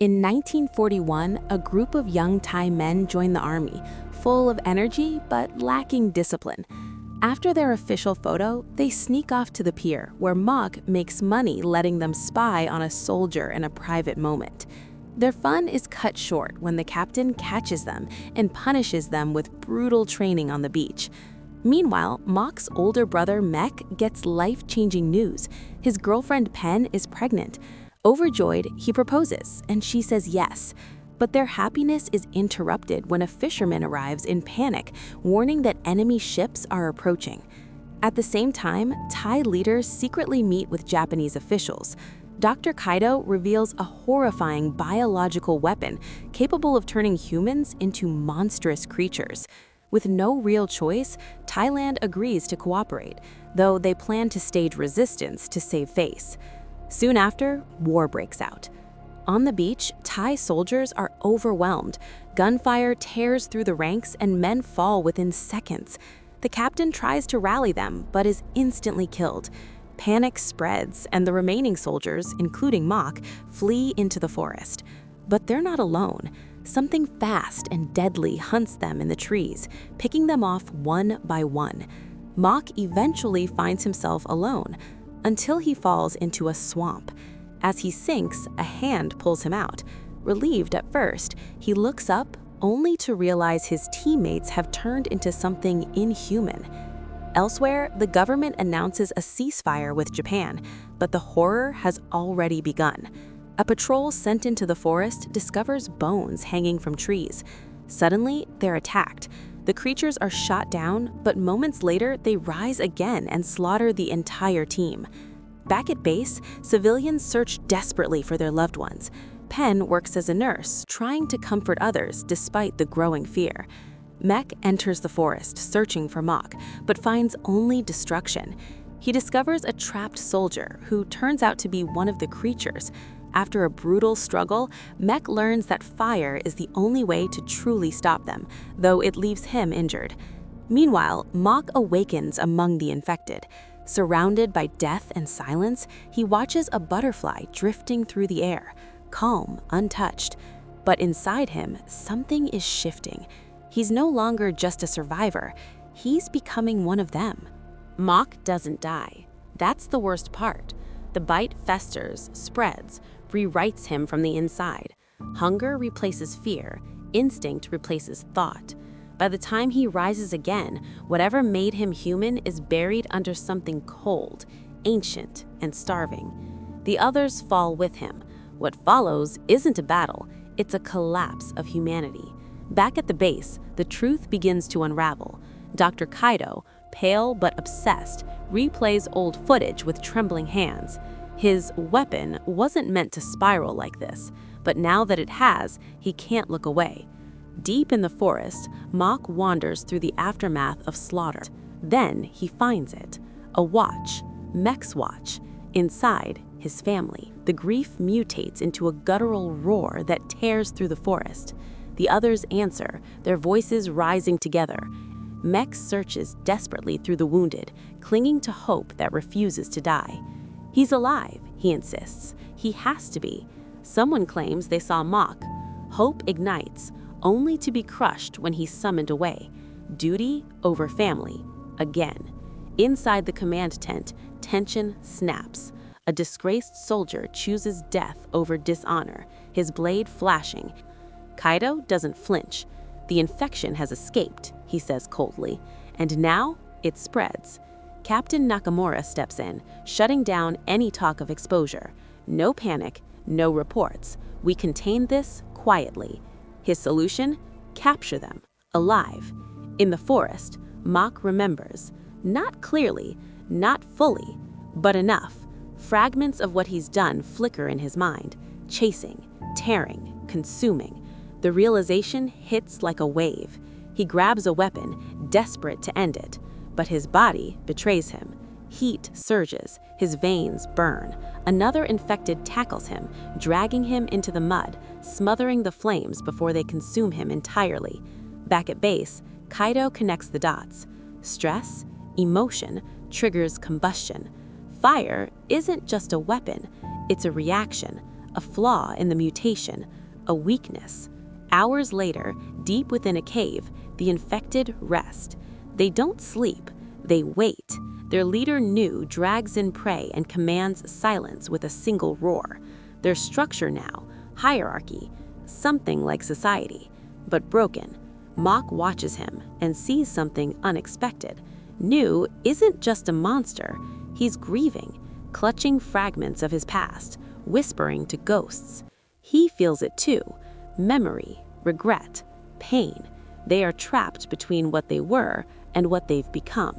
In 1941, a group of young Thai men joined the army, full of energy but lacking discipline. After their official photo, they sneak off to the pier, where Mok makes money letting them spy on a soldier in a private moment. Their fun is cut short when the captain catches them and punishes them with brutal training on the beach. Meanwhile, Mok's older brother Mek gets life-changing news. His girlfriend Pen is pregnant. Overjoyed, he proposes, and she says yes. But their happiness is interrupted when a fisherman arrives in panic, warning that enemy ships are approaching. At the same time, Thai leaders secretly meet with Japanese officials. Dr. Kaido reveals a horrifying biological weapon capable of turning humans into monstrous creatures. With no real choice, Thailand agrees to cooperate, though they plan to stage resistance to save face. Soon after, war breaks out. On the beach, Thai soldiers are overwhelmed. Gunfire tears through the ranks and men fall within seconds. The captain tries to rally them, but is instantly killed. Panic spreads, and the remaining soldiers, including Mok, flee into the forest. But they're not alone. Something fast and deadly hunts them in the trees, picking them off one by one. Mok eventually finds himself alone, until he falls into a swamp. As he sinks, a hand pulls him out. Relieved at first, he looks up only to realize his teammates have turned into something inhuman. Elsewhere, the government announces a ceasefire with Japan, but the horror has already begun. A patrol sent into the forest discovers bones hanging from trees. Suddenly, they're attacked. The creatures are shot down, but moments later, they rise again and slaughter the entire team. Back at base, civilians search desperately for their loved ones. Pen works as a nurse, trying to comfort others despite the growing fear. Mek enters the forest, searching for Mok, but finds only destruction. He discovers a trapped soldier who turns out to be one of the creatures. After a brutal struggle, Mek learns that fire is the only way to truly stop them, though it leaves him injured. Meanwhile, Mok awakens among the infected. Surrounded by death and silence, he watches a butterfly drifting through the air, calm, untouched. But inside him, something is shifting. He's no longer just a survivor, he's becoming one of them. Mok doesn't die. That's the worst part. The bite festers, spreads, rewrites him from the inside. Hunger replaces fear, instinct replaces thought. By the time he rises again, whatever made him human is buried under something cold, ancient, and starving. The others fall with him. What follows isn't a battle, it's a collapse of humanity. Back at the base, the truth begins to unravel. Dr. Kaido, pale but obsessed, replays old footage with trembling hands. His weapon wasn't meant to spiral like this, but now that it has, he can't look away. Deep in the forest, Mok wanders through the aftermath of slaughter. Then he finds it. A watch, Mek's watch. Inside, his family. The grief mutates into a guttural roar that tears through the forest. The others answer, their voices rising together. Mek searches desperately through the wounded, clinging to hope that refuses to die. He's alive, he insists. He has to be. Someone claims they saw Mok. Hope ignites, only to be crushed when he's summoned away. Duty over family, again. Inside the command tent, tension snaps. A disgraced soldier chooses death over dishonor, his blade flashing. Kaido doesn't flinch. The infection has escaped, he says coldly, and now it spreads. Captain Nakamura steps in, shutting down any talk of exposure. No panic, no reports. We contain this quietly. His solution? Capture them, alive. In the forest, Mok remembers. Not clearly, not fully, but enough. Fragments of what he's done flicker in his mind, chasing, tearing, consuming. The realization hits like a wave. He grabs a weapon, desperate to end it, but his body betrays him. Heat surges, his veins burn. Another infected tackles him, dragging him into the mud, smothering the flames before they consume him entirely. Back at base, Kaido connects the dots. Stress, emotion, triggers combustion. Fire isn't just a weapon, it's a reaction, a flaw in the mutation, a weakness. Hours later, deep within a cave, the infected rest. They don't sleep, they wait. Their leader Nu drags in prey and commands silence with a single roar. Their structure now, hierarchy, something like society, but broken. Mok watches him and sees something unexpected. Nu isn't just a monster, he's grieving, clutching fragments of his past, whispering to ghosts. He feels it too. Memory, regret, pain. They are trapped between what they were and what they've become.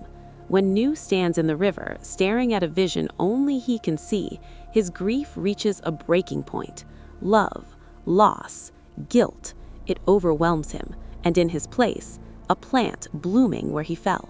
When Nu stands in the river, staring at a vision only he can see, his grief reaches a breaking point. Love, loss, guilt. It overwhelms him, and in his place, a plant blooming where he fell.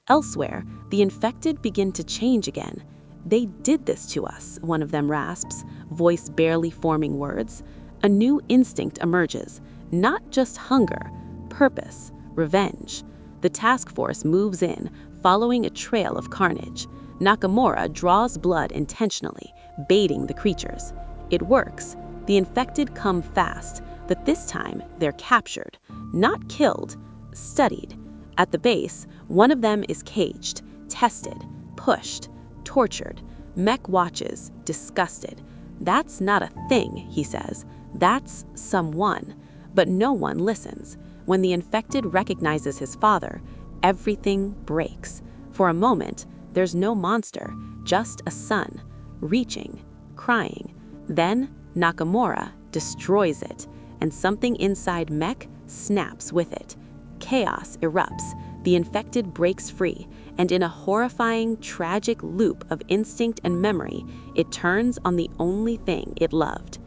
Elsewhere, the infected begin to change again. "They did this to us," one of them rasps, voice barely forming words. A new instinct emerges, not just hunger, purpose, revenge. The task force moves in, following a trail of carnage. Nakamura draws blood intentionally, baiting the creatures. It works. The infected come fast, but this time they're captured, not killed, studied. At the base, one of them is caged, tested, pushed, tortured. Mech watches, disgusted. "That's not a thing," he says. "That's someone." But no one listens. When the infected recognizes his father, everything breaks. For a moment, there's no monster, just a son, reaching, crying. Then Nakamura destroys it, and something inside Mech snaps with it. Chaos erupts, the infected breaks free, and in a horrifying, tragic loop of instinct and memory, it turns on the only thing it loved.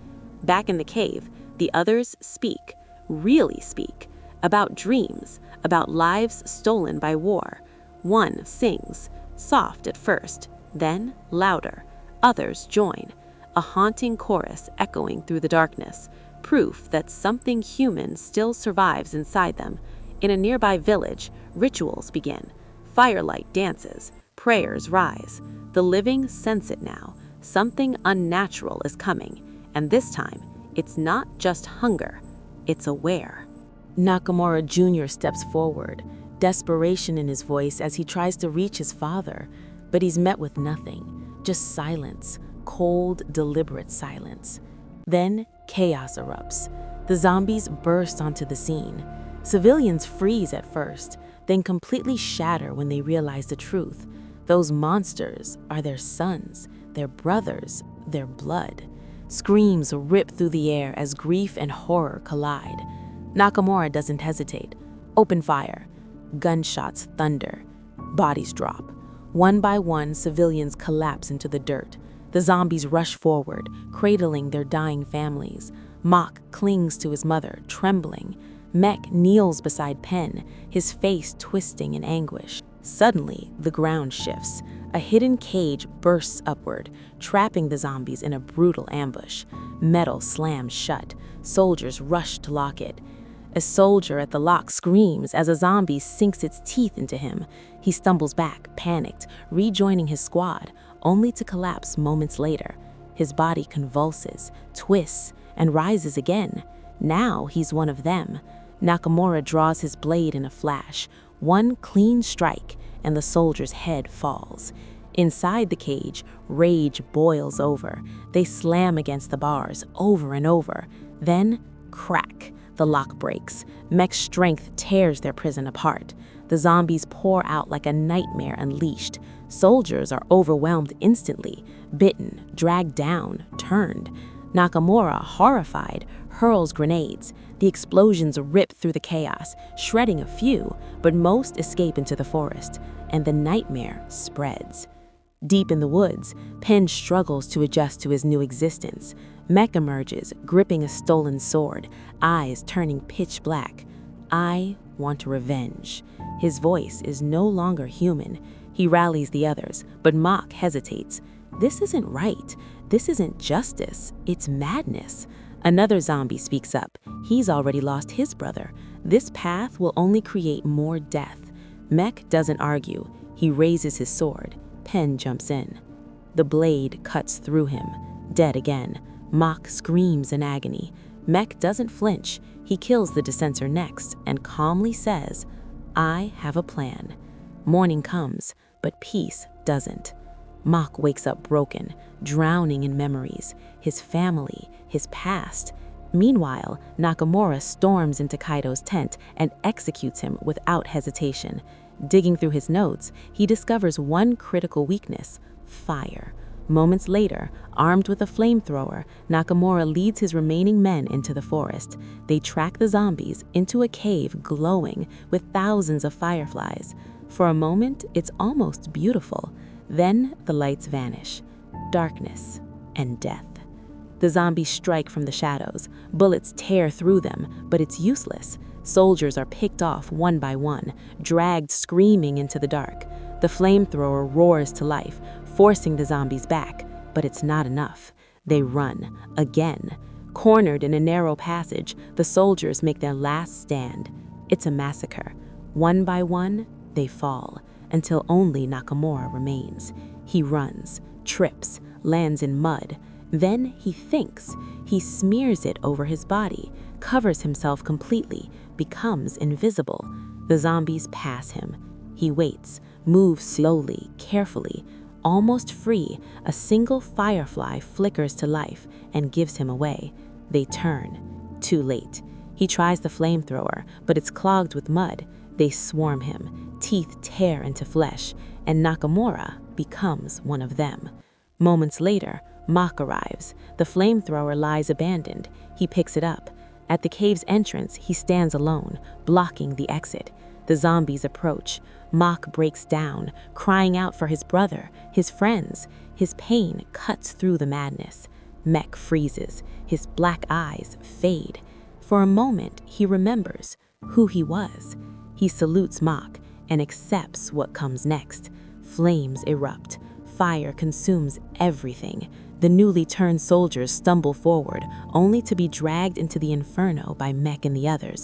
Back in the cave, the others speak, really speak, about dreams, about lives stolen by war. One sings, soft at first, then louder. Others join, a haunting chorus echoing through the darkness, proof that something human still survives inside them. In a nearby village, rituals begin. Firelight dances, prayers rise. The living sense it now. Something unnatural is coming, and this time, it's not just hunger, it's aware. Nakamura Jr. steps forward, desperation in his voice as he tries to reach his father, but he's met with nothing, just silence, cold, deliberate silence. Then chaos erupts. The zombies burst onto the scene. Civilians freeze at first, then completely shatter when they realize the truth. Those monsters are their sons, their brothers, their blood. Screams rip through the air as grief and horror collide. Nakamura doesn't hesitate. Open fire. Gunshots thunder. Bodies drop. One by one, civilians collapse into the dirt. The zombies rush forward, cradling their dying families. Mok clings to his mother, trembling. Mech kneels beside Pen, his face twisting in anguish. Suddenly, the ground shifts. A hidden cage bursts upward, trapping the zombies in a brutal ambush. Metal slams shut. Soldiers rush to lock it. A soldier at the lock screams as a zombie sinks its teeth into him. He stumbles back, panicked, rejoining his squad, only to collapse moments later. His body convulses, twists, and rises again. Now he's one of them. Nakamura draws his blade in a flash. One clean strike, and the soldier's head falls. Inside the cage, rage boils over. They slam against the bars over and over. Then, crack. The lock breaks. Mech's strength tears their prison apart. The zombies pour out like a nightmare unleashed. Soldiers are overwhelmed instantly, bitten, dragged down, turned. Nakamura, horrified, hurls grenades. The explosions rip through the chaos, shredding a few, but most escape into the forest, and the nightmare spreads. Deep in the woods, Pen struggles to adjust to his new existence. Mech emerges, gripping a stolen sword, eyes turning pitch black. "I want revenge." His voice is no longer human. He rallies the others, but Mok hesitates. This isn't right. This isn't justice. It's madness. Another zombie speaks up. He's already lost his brother. This path will only create more death. Mech doesn't argue. He raises his sword. Pen jumps in. The blade cuts through him. Dead again. Mach screams in agony. Mech doesn't flinch. He kills the dissensor next and calmly says, "I have a plan." Morning comes, but peace doesn't. Mach wakes up broken, drowning in memories, his family, his past. Meanwhile, Nakamura storms into Kaido's tent and executes him without hesitation. Digging through his notes, he discovers one critical weakness: fire. Moments later, armed with a flamethrower, Nakamura leads his remaining men into the forest. They track the zombies into a cave glowing with thousands of fireflies. For a moment, it's almost beautiful. Then the lights vanish. Darkness and death. The zombies strike from the shadows. Bullets tear through them, but it's useless. Soldiers are picked off one by one, dragged screaming into the dark. The flamethrower roars to life, forcing the zombies back, but it's not enough. They run, again. Cornered in a narrow passage, the soldiers make their last stand. It's a massacre. One by one, they fall, until only Nakamura remains. He runs, trips, lands in mud. Then he thinks. He smears it over his body, covers himself completely, becomes invisible. The zombies pass him. He waits, moves slowly, carefully. Almost free, a single firefly flickers to life and gives him away. They turn. Too late. He tries the flamethrower, but it's clogged with mud. They swarm him. Teeth tear into flesh, and Nakamura becomes one of them. Moments later, Mach arrives. The flamethrower lies abandoned. He picks it up. At the cave's entrance, he stands alone, blocking the exit. The zombies approach. Mach breaks down, crying out for his brother, his friends. His pain cuts through the madness. Mech freezes. His black eyes fade. For a moment, he remembers who he was. He salutes Mach and accepts what comes next. Flames erupt. Fire consumes everything. The newly turned soldiers stumble forward, only to be dragged into the inferno by Mech and the others.